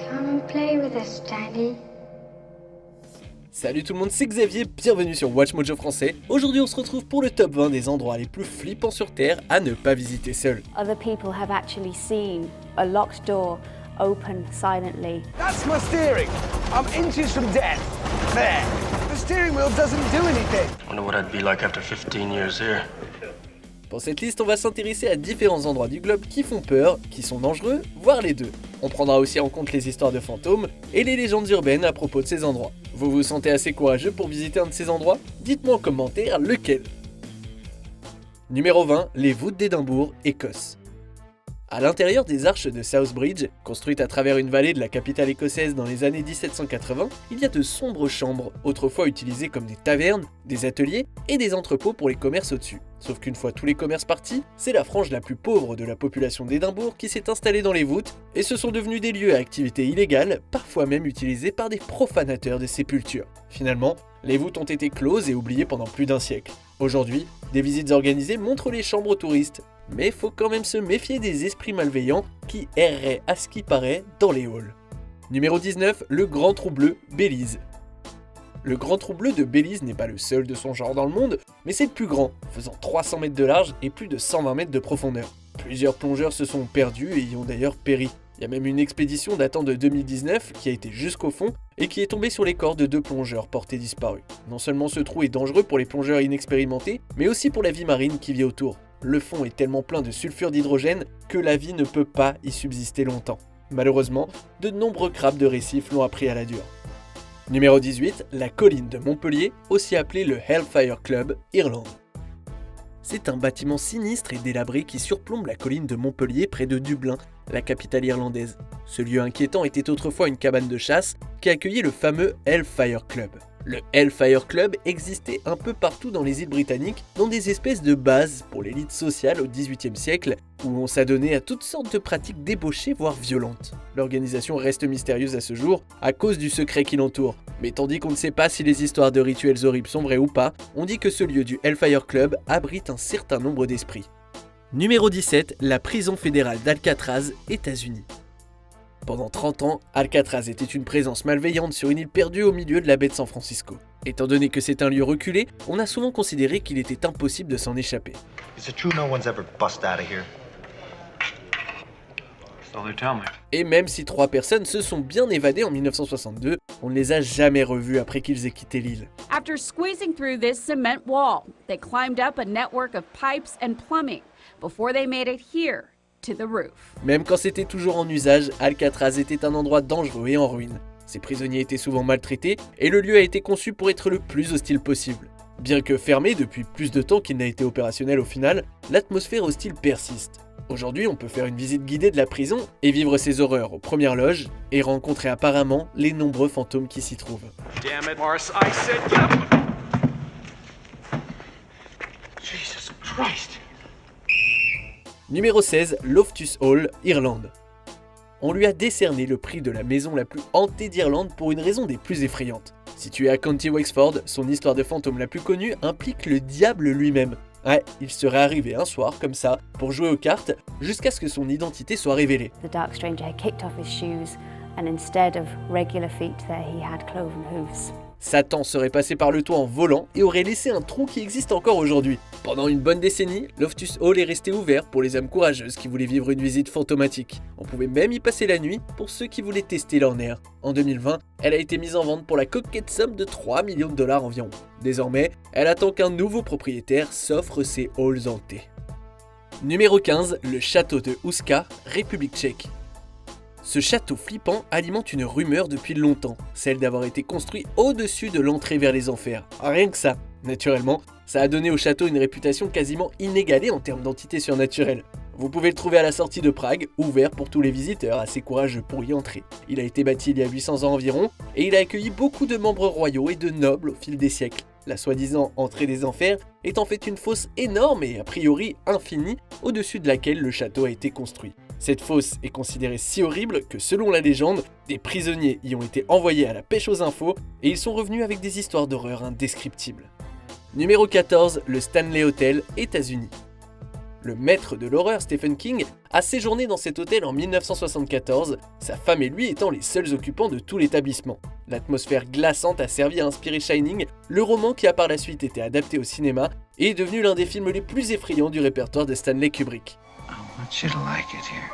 Come play with us, Daddy. Salut tout le monde, c'est Xavier, bienvenue sur Watch Mojo français. Aujourd'hui on se retrouve pour le top 20 des endroits les plus flippants sur Terre à ne pas visiter seul. Other people have actually seen a locked door open silently. That's my steering. I'm inches from death. There. The steering wheel doesn't do anything. Wonder what I'd be like after 15 years here. Pour cette liste, on va s'intéresser à différents endroits du globe qui font peur, qui sont dangereux, voire les deux. On prendra aussi en compte les histoires de fantômes et les légendes urbaines à propos de ces endroits. Vous vous sentez assez courageux pour visiter un de ces endroits ? Dites-moi en commentaire lequel. Numéro 20, les voûtes d'Édimbourg, Écosse. À l'intérieur des arches de Southbridge, construites à travers une vallée de la capitale écossaise dans les années 1780, il y a de sombres chambres, autrefois utilisées comme des tavernes, des ateliers et des entrepôts pour les commerces au-dessus. Sauf qu'une fois tous les commerces partis, c'est la frange la plus pauvre de la population d'Édimbourg qui s'est installée dans les voûtes, et ce sont devenus des lieux à activités illégales, parfois même utilisés par des profanateurs de sépultures. Finalement, les voûtes ont été closes et oubliées pendant plus d'un siècle. Aujourd'hui, des visites organisées montrent les chambres aux touristes, mais faut quand même se méfier des esprits malveillants qui erreraient à ce qui paraît dans les halls. Numéro 19, le Grand Trou Bleu, Belize. Le Grand Trou Bleu de Belize n'est pas le seul de son genre dans le monde, mais c'est le plus grand, faisant 300 mètres de large et plus de 120 mètres de profondeur. Plusieurs plongeurs se sont perdus et y ont d'ailleurs péri. Il y a même une expédition datant de 2019 qui a été jusqu'au fond et qui est tombée sur les corps de 2 plongeurs portés disparus. Non seulement ce trou est dangereux pour les plongeurs inexpérimentés, mais aussi pour la vie marine qui vit autour. Le fond est tellement plein de sulfure d'hydrogène que la vie ne peut pas y subsister longtemps. Malheureusement, de nombreux crabes de récif l'ont appris à la dure. Numéro 18, la colline de Montpellier, aussi appelée le Hellfire Club, Irlande. C'est un bâtiment sinistre et délabré qui surplombe la colline de Montpellier près de Dublin, la capitale irlandaise. Ce lieu inquiétant était autrefois une cabane de chasse qui accueillait le fameux Hellfire Club. Le Hellfire Club existait un peu partout dans les îles britanniques, dans des espèces de bases pour l'élite sociale au XVIIIe siècle, où on s'adonnait à toutes sortes de pratiques débauchées voire violentes. L'organisation reste mystérieuse à ce jour à cause du secret qui l'entoure. Mais tandis qu'on ne sait pas si les histoires de rituels horribles sont vraies ou pas, on dit que ce lieu du Hellfire Club abrite un certain nombre d'esprits. Numéro 17, la prison fédérale d'Alcatraz, États-Unis. Pendant 30 ans, Alcatraz était une présence malveillante sur une île perdue au milieu de la baie de San Francisco. Étant donné que c'est un lieu reculé, on a souvent considéré qu'il était impossible de s'en échapper. Is it true no one's ever bust out of here? So they tell me. Et même si 3 personnes se sont bien évadées en 1962, on ne les a jamais revues après qu'ils aient quitté l'île. After squeezing through this cement wall, they climbed up a network of pipes and plumbing before they made it here to the roof. Même quand c'était toujours en usage, Alcatraz était un endroit dangereux et en ruine. Ses prisonniers étaient souvent maltraités et le lieu a été conçu pour être le plus hostile possible. Bien que fermé depuis plus de temps qu'il n'a été opérationnel au final, l'atmosphère hostile persiste. Aujourd'hui, on peut faire une visite guidée de la prison et vivre ses horreurs aux premières loges et rencontrer apparemment les nombreux fantômes qui s'y trouvent. Damn it, Morris, I said get up. Jesus Christ. Numéro 16, Loftus Hall, Irlande. On lui a décerné le prix de la maison la plus hantée d'Irlande pour une raison des plus effrayantes. Située à County Wexford, son histoire de fantôme la plus connue implique le diable lui-même. Ouais, il serait arrivé un soir comme ça pour jouer aux cartes jusqu'à ce que son identité soit révélée. The dark stranger had kicked off his shoes, and instead of regular feet there he had cloven hooves. Satan serait passé par le toit en volant et aurait laissé un trou qui existe encore aujourd'hui. Pendant une bonne décennie, Loftus Hall est resté ouvert pour les âmes courageuses qui voulaient vivre une visite fantomatique. On pouvait même y passer la nuit pour ceux qui voulaient tester leur nerf. En 2020, elle a été mise en vente pour la coquette somme de 3 millions de dollars environ. Désormais, elle attend qu'un nouveau propriétaire s'offre ses halls hantés. Numéro 15, le château de Huska, République tchèque. Ce château flippant alimente une rumeur depuis longtemps, celle d'avoir été construit au-dessus de l'entrée vers les enfers. Rien que ça. Naturellement, ça a donné au château une réputation quasiment inégalée en termes d'entité surnaturelle. Vous pouvez le trouver à la sortie de Prague, ouvert pour tous les visiteurs assez courageux pour y entrer. Il a été bâti il y a 800 ans environ, et il a accueilli beaucoup de membres royaux et de nobles au fil des siècles. La soi-disant entrée des enfers est en fait une fosse énorme et a priori infinie, au-dessus de laquelle le château a été construit. Cette fosse est considérée si horrible que selon la légende, des prisonniers y ont été envoyés à la pêche aux infos et ils sont revenus avec des histoires d'horreur indescriptibles. Numéro 14, le Stanley Hotel, États-Unis. Le maître de l'horreur Stephen King a séjourné dans cet hôtel en 1974, sa femme et lui étant les seuls occupants de tout l'établissement. L'atmosphère glaçante a servi à inspirer Shining, le roman qui a par la suite été adapté au cinéma et est devenu l'un des films les plus effrayants du répertoire de Stanley Kubrick. I want you to like it here.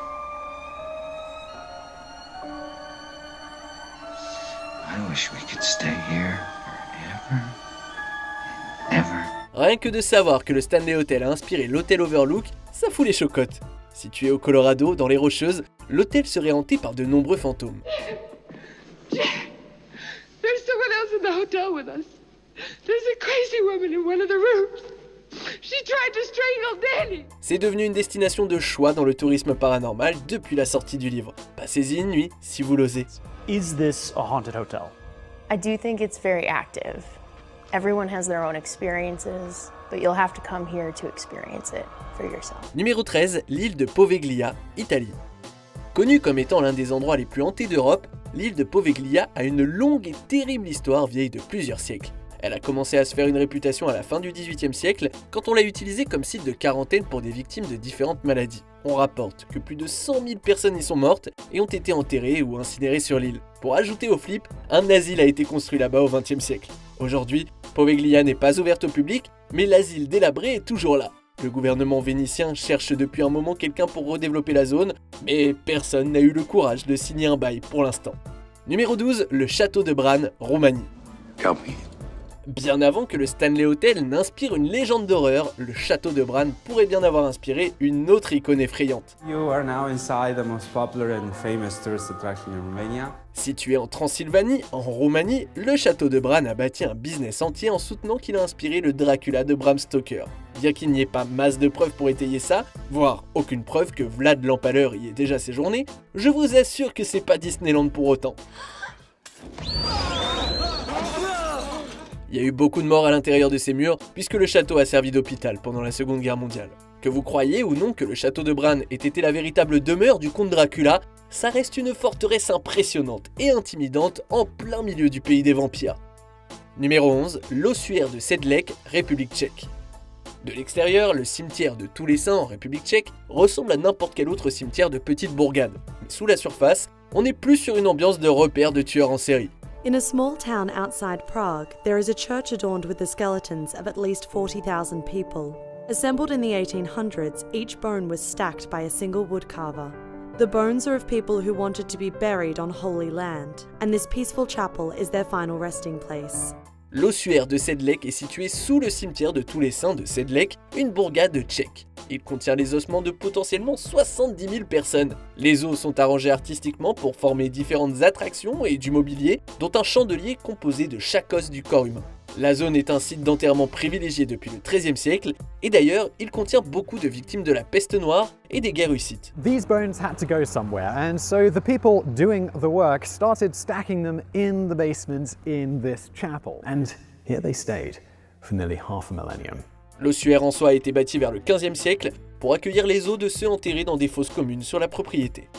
I wish we could stay here forever and ever. Rien que de savoir que le Stanley Hotel a inspiré l'hôtel Overlook, ça fout les chocottes. Situé au Colorado, dans les Rocheuses, l'hôtel serait hanté par de nombreux fantômes. There's someone else in the hotel with us. There's a crazy woman in one of the rooms. She tried to strangle Danny. C'est devenu une destination de choix dans le tourisme paranormal depuis la sortie du livre. Passez-y une nuit si vous l'osez. Is this a haunted hotel? I do think it's very active. Everyone has their own experiences, but you'll have to come here to experience it for yourself. Numéro 13, l'île de Poveglia, Italie. Connue comme étant l'un des endroits les plus hantés d'Europe, l'île de Poveglia a une longue et terrible histoire vieille de plusieurs siècles. Elle a commencé à se faire une réputation à la fin du XVIIIe siècle quand on l'a utilisée comme site de quarantaine pour des victimes de différentes maladies. On rapporte que plus de 100 000 personnes y sont mortes et ont été enterrées ou incinérées sur l'île. Pour ajouter au flip, un asile a été construit là-bas au XXe siècle. Aujourd'hui, Poveglia n'est pas ouverte au public, mais l'asile délabré est toujours là. Le gouvernement vénitien cherche depuis un moment quelqu'un pour redévelopper la zone, mais personne n'a eu le courage de signer un bail pour l'instant. Numéro 12, le château de Bran, Roumanie. Bien avant que le Stanley Hotel n'inspire une légende d'horreur, le château de Bran pourrait bien avoir inspiré une autre icône effrayante. You are now inside the most popular and famous tourist attraction in Romania. Situé en Transylvanie, en Roumanie, le château de Bran a bâti un business entier en soutenant qu'il a inspiré le Dracula de Bram Stoker. Bien qu'il n'y ait pas masse de preuves pour étayer ça, voire aucune preuve que Vlad l'Empaleur y ait déjà séjourné, je vous assure que c'est pas Disneyland pour autant. Il y a eu beaucoup de morts à l'intérieur de ces murs, puisque le château a servi d'hôpital pendant la Seconde Guerre mondiale. Que vous croyez ou non que le château de Bran ait été la véritable demeure du comte Dracula, ça reste une forteresse impressionnante et intimidante en plein milieu du pays des vampires. Numéro 11, l'ossuaire de Sedlec, République tchèque. De l'extérieur, le cimetière de Tous les Saints en République tchèque ressemble à n'importe quel autre cimetière de petite bourgade. Mais sous la surface, on est plus sur une ambiance de repère de tueurs en série. In a small town outside Prague, there is a church adorned with the skeletons of at least 40,000 people. Assembled in the 1800s, each bone was stacked by a single woodcarver. The bones are of people who wanted to be buried on holy land, and this peaceful chapel is their final resting place. L'ossuaire de Sedlec est situé sous le cimetière de Tous les Saints de Sedlec, une bourgade tchèque. Il contient les ossements de potentiellement 70 000 personnes. Les os sont arrangés artistiquement pour former différentes attractions et du mobilier, dont un chandelier composé de chaque os du corps humain. La zone est un site d'enterrement privilégié depuis le XIIIe siècle, et d'ailleurs, il contient beaucoup de victimes de la peste noire et des guerres hussites. These bones had to go somewhere, and so the people doing the work started stacking them in the basement in this chapel. And here they stayed for nearly half a millennium. L'ossuaire en soi a été bâti vers le XVe siècle pour accueillir les os de ceux enterrés dans des fosses communes sur la propriété.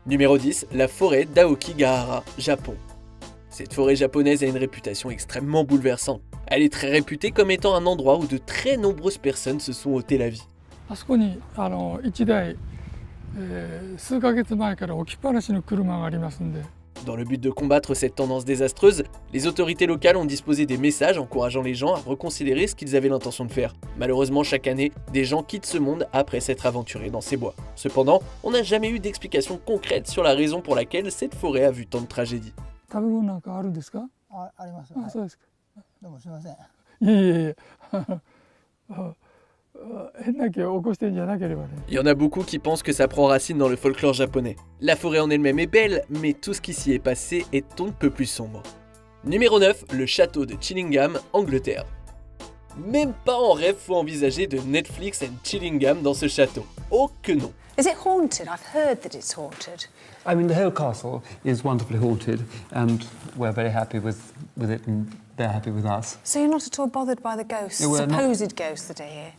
Numéro 10, la forêt d'Aokigahara, Japon. Cette forêt japonaise a une réputation extrêmement bouleversante. Elle est très réputée comme étant un endroit où de très nombreuses personnes se sont ôté la vie. Dans le but de combattre cette tendance désastreuse, les autorités locales ont disposé des messages encourageant les gens à reconsidérer ce qu'ils avaient l'intention de faire. Malheureusement, chaque année, des gens quittent ce monde après s'être aventurés dans ces bois. Cependant, on n'a jamais eu d'explication concrète sur la raison pour laquelle cette forêt a vu tant de tragédies. Il y en a beaucoup qui pensent que ça prend racine dans le folklore japonais. La forêt en elle-même est belle, mais tout ce qui s'y est passé est on ne peut plus sombre. Numéro 9, le château de Chillingham, Angleterre. Même pas en rêve faut envisager de Netflix and Chillingham dans ce château. Oh que non. Is it haunted? I've heard that it's haunted. I mean, the whole castle is wonderfully haunted, and we're very happy with it and they're happy with us. So you're not at all bothered by the ghosts, Yeah, we're not- supposed ghosts that are here?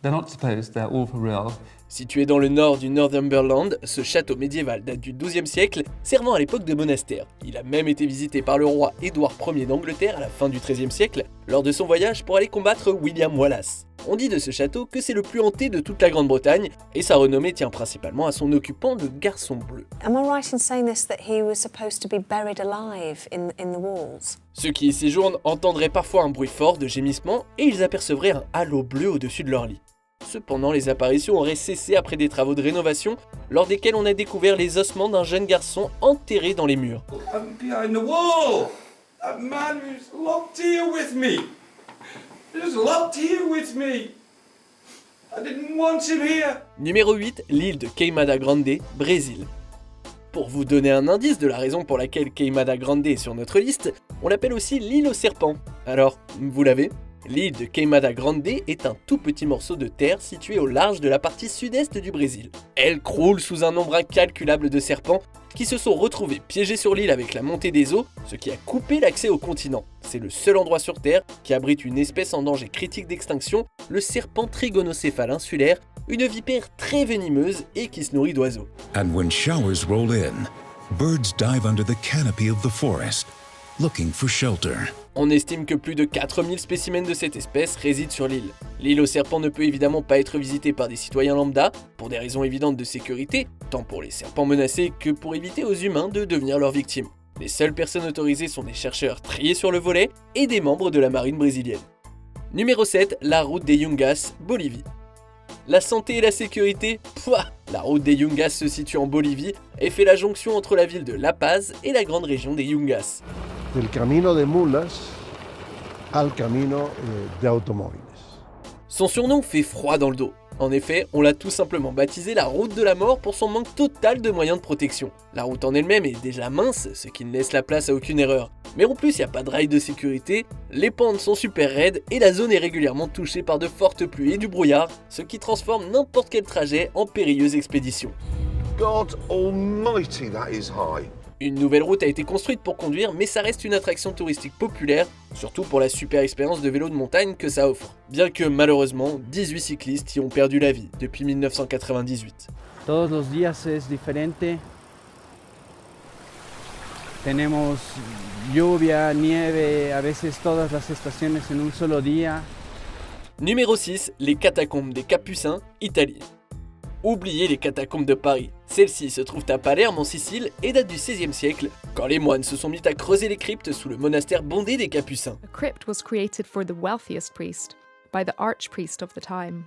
They're not supposed, they're all for real. Situé dans le nord du Northumberland, ce château médiéval date du XIIe siècle, servant à l'époque de monastère. Il a même été visité par le roi Édouard Ier d'Angleterre à la fin du XIIIe siècle, lors de son voyage pour aller combattre William Wallace. On dit de ce château que c'est le plus hanté de toute la Grande-Bretagne, et sa renommée tient principalement à son occupant, le Garçon Bleu. Am I right in saying this, that he was supposed to be buried alive in the walls? Ceux qui y séjournent entendraient parfois un bruit fort de gémissement, et ils apercevraient un halo bleu au-dessus de leur lit. Cependant, les apparitions auraient cessé après des travaux de rénovation, lors desquels on a découvert les ossements d'un jeune garçon enterré dans les murs. I'm behind the wall. That man was locked here with me. He was locked here with me. I didn't want him here. Numéro 8, l'île de Queimada Grande, Brésil. Pour vous donner un indice de la raison pour laquelle Queimada Grande est sur notre liste, on l'appelle aussi l'île aux serpents. Alors, vous l'avez ? L'île de Queimada Grande est un tout petit morceau de terre situé au large de la partie sud-est du Brésil. Elle croule sous un nombre incalculable de serpents qui se sont retrouvés piégés sur l'île avec la montée des eaux, ce qui a coupé l'accès au continent. C'est le seul endroit sur Terre qui abrite une espèce en danger critique d'extinction, le serpent trigonocéphale insulaire, une vipère très venimeuse et qui se nourrit d'oiseaux. And when showers roll in, birds dive under the canopy of the forest, looking for shelter. On estime que plus de 4000 spécimens de cette espèce résident sur l'île. L'île aux serpents ne peut évidemment pas être visitée par des citoyens lambda, pour des raisons évidentes de sécurité, tant pour les serpents menacés que pour éviter aux humains de devenir leurs victimes. Les seules personnes autorisées sont des chercheurs triés sur le volet et des membres de la marine brésilienne. Numéro 7, la route des Yungas, Bolivie. La santé et la sécurité, la route des Yungas se situe en Bolivie et fait la jonction entre la ville de La Paz et la grande région des Yungas. Del camino de mulas al camino de automóviles. Son surnom fait froid dans le dos. En effet, on l'a tout simplement baptisé la route de la mort pour son manque total de moyens de protection. La route en elle-même est déjà mince, ce qui ne laisse la place à aucune erreur. Mais en plus, il n'y a pas de rail de sécurité, les pentes sont super raides et la zone est régulièrement touchée par de fortes pluies et du brouillard, ce qui transforme n'importe quel trajet en périlleuse expédition. God almighty, that is high. Une nouvelle route a été construite pour conduire, mais ça reste une attraction touristique populaire, surtout pour la super expérience de vélo de montagne que ça offre. Bien que malheureusement, 18 cyclistes y ont perdu la vie depuis 1998. Todos los días es diferente. Tenemos lluvia, nieve, a veces todas las estaciones en un solo día. Numéro 6, les catacombes des Capucins, Italie. Oubliez les catacombes de Paris. Celles-ci se trouvent à Palerme en Sicile et datent du XVIe siècle, quand les moines se sont mis à creuser les cryptes sous le monastère bondé des Capucins. A crypt was created for the wealthiest priest by the archpriest of the time.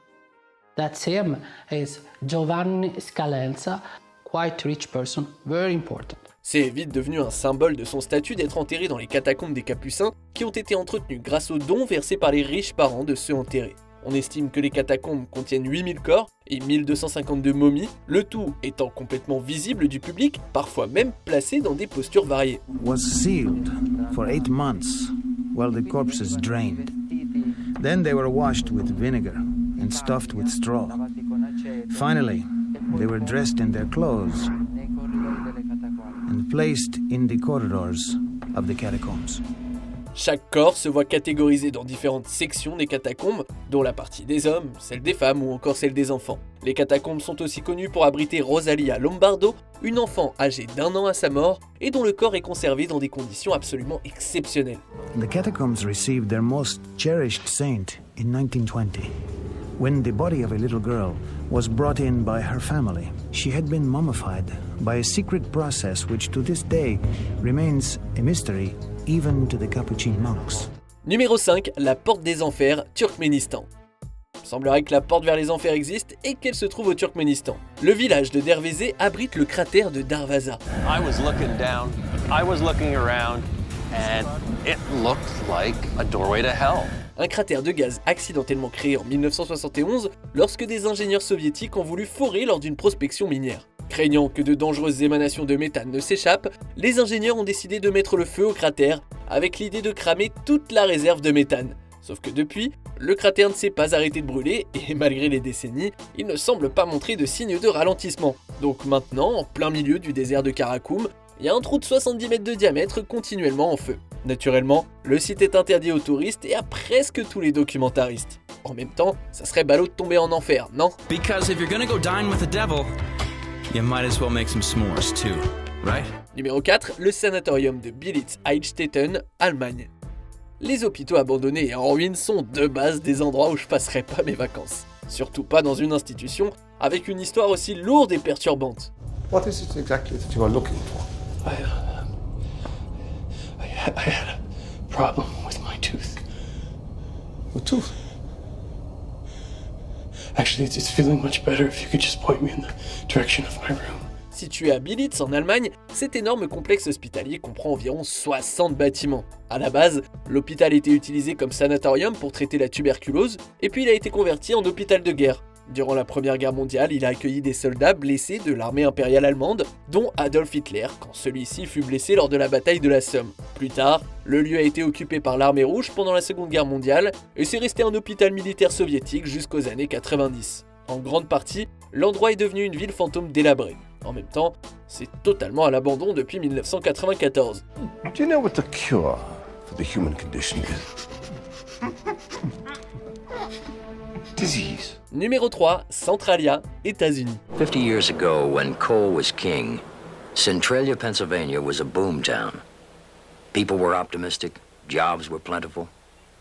That's him. Is Giovanni Scalenza, quite rich person, very important. C'est vite devenu un symbole de son statut d'être enterré dans les catacombes des Capucins qui ont été entretenues grâce aux dons versés par les riches parents de ceux enterrés. On estime que les catacombes contiennent 8000 corps et 1252 momies, le tout étant complètement visible du public, parfois même placés dans des postures variées. Was sealed for 8 months while the corpses drained. Then they were washed with vinegar and stuffed with straw. Finally, they were dressed in their clothes and placed in the corridors of the catacombs. Chaque corps se voit catégorisé dans différentes sections des catacombes, dont la partie des hommes, celle des femmes ou encore celle des enfants. Les catacombes sont aussi connues pour abriter Rosalia Lombardo, une enfant âgée d'1 an à sa mort et dont le corps est conservé dans des conditions absolument exceptionnelles. The catacombs received their most cherished saint in 1920. When the body of a little girl was brought in by her family, she had been mummified by a secret process which to this day remains a mystery even to the Capuchin monks. Numéro 5, la porte des enfers, Turkménistan. Il semblerait que la porte vers les enfers existe et qu'elle se trouve au Turkménistan. Le village de Dervezé abrite le cratère de Darvaza. I was looking down, I was looking around, and it looked like a doorway to hell. Un cratère de gaz accidentellement créé en 1971 lorsque des ingénieurs soviétiques ont voulu forer lors d'une prospection minière. Craignant que de dangereuses émanations de méthane ne s'échappent, les ingénieurs ont décidé de mettre le feu au cratère avec l'idée de cramer toute la réserve de méthane. Sauf que depuis, le cratère ne s'est pas arrêté de brûler et malgré les décennies, il ne semble pas montrer de signe de ralentissement. Donc maintenant, en plein milieu du désert de Karakoum, il y a un trou de 70 mètres de diamètre continuellement en feu. Naturellement, le site est interdit aux touristes et à presque tous les documentaristes. En même temps, ça serait ballot de tomber en enfer, non? Because if you're gonna go dine with the devil, you might as well make some s'mores too, right? Numéro 4, le sanatorium de Billitz-Eichstätten, Allemagne. Les hôpitaux abandonnés et en ruine sont de base des endroits où je passerai pas mes vacances. Surtout pas dans une institution avec une histoire aussi lourde et perturbante. What is it exactly that you are looking for? I had a problem with my tooth. A tooth? Actually, it's feeling much better if you could just point me in the direction of my room. Situé à Billitz en Allemagne, cet énorme complexe hospitalier comprend environ 60 bâtiments. À la base, l'hôpital était utilisé comme sanatorium pour traiter la tuberculose, et puis il a été converti en hôpital de guerre. Durant la Première Guerre mondiale, il a accueilli des soldats blessés de l'armée impériale allemande, dont Adolf Hitler, quand celui-ci fut blessé lors de la bataille de la Somme. Plus tard, le lieu a été occupé par l'armée rouge pendant la Seconde Guerre mondiale, et c'est resté un hôpital militaire soviétique jusqu'aux années 90. En grande partie, l'endroit est devenu une ville fantôme délabrée. En même temps, c'est totalement à l'abandon depuis 1994. Do you know what the cure for the human condition is? Disease. Numéro 3, Centralia, États-Unis. 50 years ago, when coal was king, Centralia, Pennsylvania was a boomtown. People were optimistic, jobs were plentiful,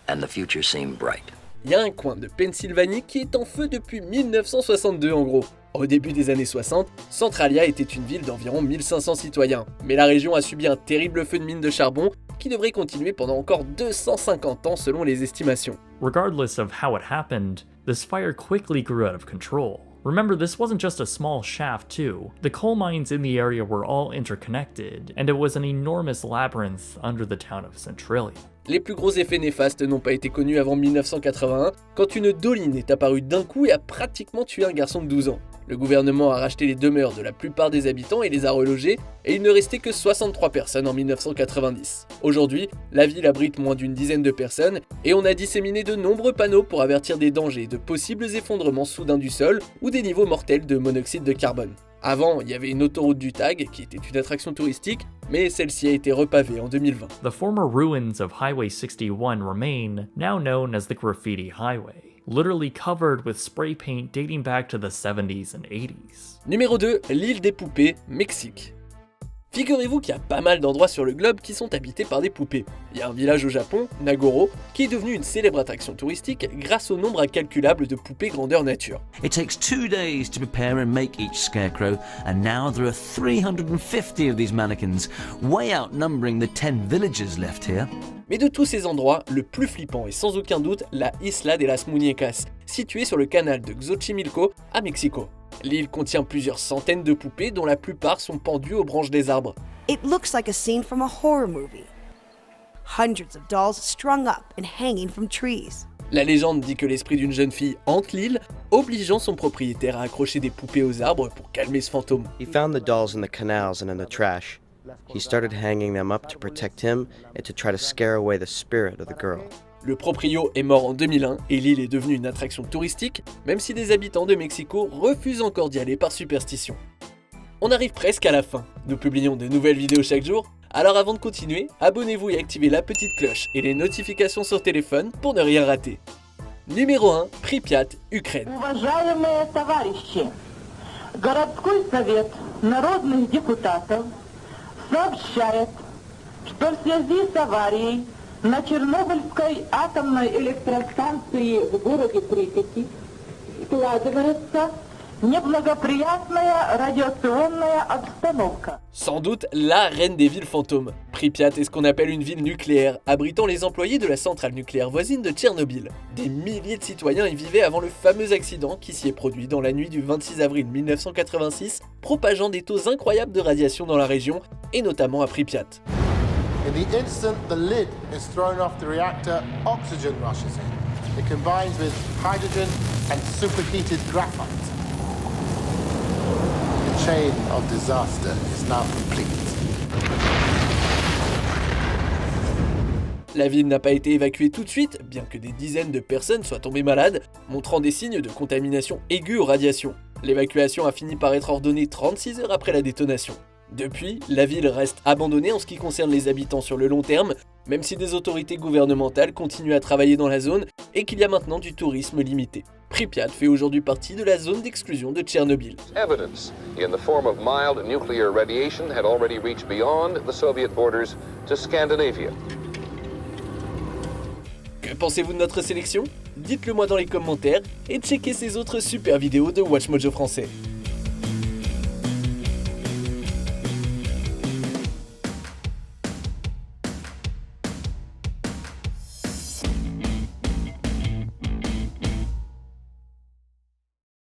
and the future seemed bright. Il y a un coin de Pennsylvanie qui est en feu depuis 1962 en gros. Au début des années 60, Centralia était une ville d'environ 1500 citoyens, mais la région a subi un terrible feu de mine de charbon qui devrait continuer pendant encore 250 ans selon les estimations. Regardless of how it happened, this fire quickly grew out of control. Remember, this wasn't just a small shaft too. The coal mines in the area were all interconnected, and it was an enormous labyrinth under the town of Centralia. Les plus gros effets néfastes n'ont pas été connus avant 1981, quand une doline est apparue d'un coup et a pratiquement tué un garçon de 12 ans. Le gouvernement a racheté les demeures de la plupart des habitants et les a relogés, et il ne restait que 63 personnes en 1990. Aujourd'hui, la ville abrite moins d'une dizaine de personnes, et on a disséminé de nombreux panneaux pour avertir des dangers de possibles effondrements soudains du sol ou des niveaux mortels de monoxyde de carbone. Avant, il y avait une autoroute du Tag qui était une attraction touristique, mais celle-ci a été repavée en 2020. The former ruins of Highway 61 remain, now known as the Graffiti Highway, literally covered with spray paint dating back to the 70s and 80s. Numéro 2, l'île des poupées, Mexique. Figurez-vous qu'il y a pas mal d'endroits sur le globe qui sont habités par des poupées. Il y a un village au Japon, Nagoro, qui est devenu une célèbre attraction touristique grâce au nombre incalculable de poupées grandeur nature. It takes 2 days to prepare and make each scarecrow, and now there are 350 of these mannequins, way outnumbering the 10 villagers left here. Mais de tous ces endroits, le plus flippant est sans aucun doute la Isla de las Muñecas, située sur le canal de Xochimilco à Mexico. L'île contient plusieurs centaines de poupées dont la plupart sont pendues aux branches des arbres. It looks like a scene from a horror movie. Hundreds of dolls strung up and hanging from trees. La légende dit que l'esprit d'une jeune fille hante l'île, obligeant son propriétaire à accrocher des poupées aux arbres pour calmer ce fantôme. He found the dolls in the canals and in the trash. He started hanging them up to protect him and to try to scare away the spirit of the girl. Le proprio est mort en 2001 et l'île est devenue une attraction touristique, même si des habitants de Mexico refusent encore d'y aller par superstition. On arrive presque à la fin. Nous publions de nouvelles vidéos chaque jour, alors avant de continuer, abonnez-vous et activez la petite cloche et les notifications sur téléphone pour ne rien rater. Numéro 1, Pripyat, Ukraine. Уважаемые товарищи, городской совет народных депутатов сообщает, что в связи с аварией на Чернобыльской атомной электростанции в городе Припяти складывается неблагоприятная радиационная обстановка. Sans doute la reine des villes fantômes. Pripyat est ce qu'on appelle une ville nucléaire, abritant les employés de la centrale nucléaire voisine de Tchernobyl. Des milliers de citoyens y vivaient avant le fameux accident qui s'y est produit dans la nuit du 26 avril 1986, propageant des taux incroyables de radiation dans la région, et notamment à Pripyat. In the instant the lid is thrown off the reactor, oxygen rushes in. It combines with hydrogen and superheated graphite. The chain of disaster is now complete. La ville n'a pas été évacuée tout de suite, bien que des dizaines de personnes soient tombées malades, montrant des signes de contamination aiguë aux radiations. L'évacuation a fini par être ordonnée 36 heures après la détonation. Depuis, la ville reste abandonnée en ce qui concerne les habitants sur le long terme, même si des autorités gouvernementales continuent à travailler dans la zone et qu'il y a maintenant du tourisme limité. Pripyat fait aujourd'hui partie de la zone d'exclusion de Tchernobyl. Evidence in the form of mild nuclear radiation had already reached beyond the Soviet borders to Scandinavia. Que pensez-vous de notre sélection ? Dites-le moi dans les commentaires et checkez ces autres super vidéos de WatchMojo français.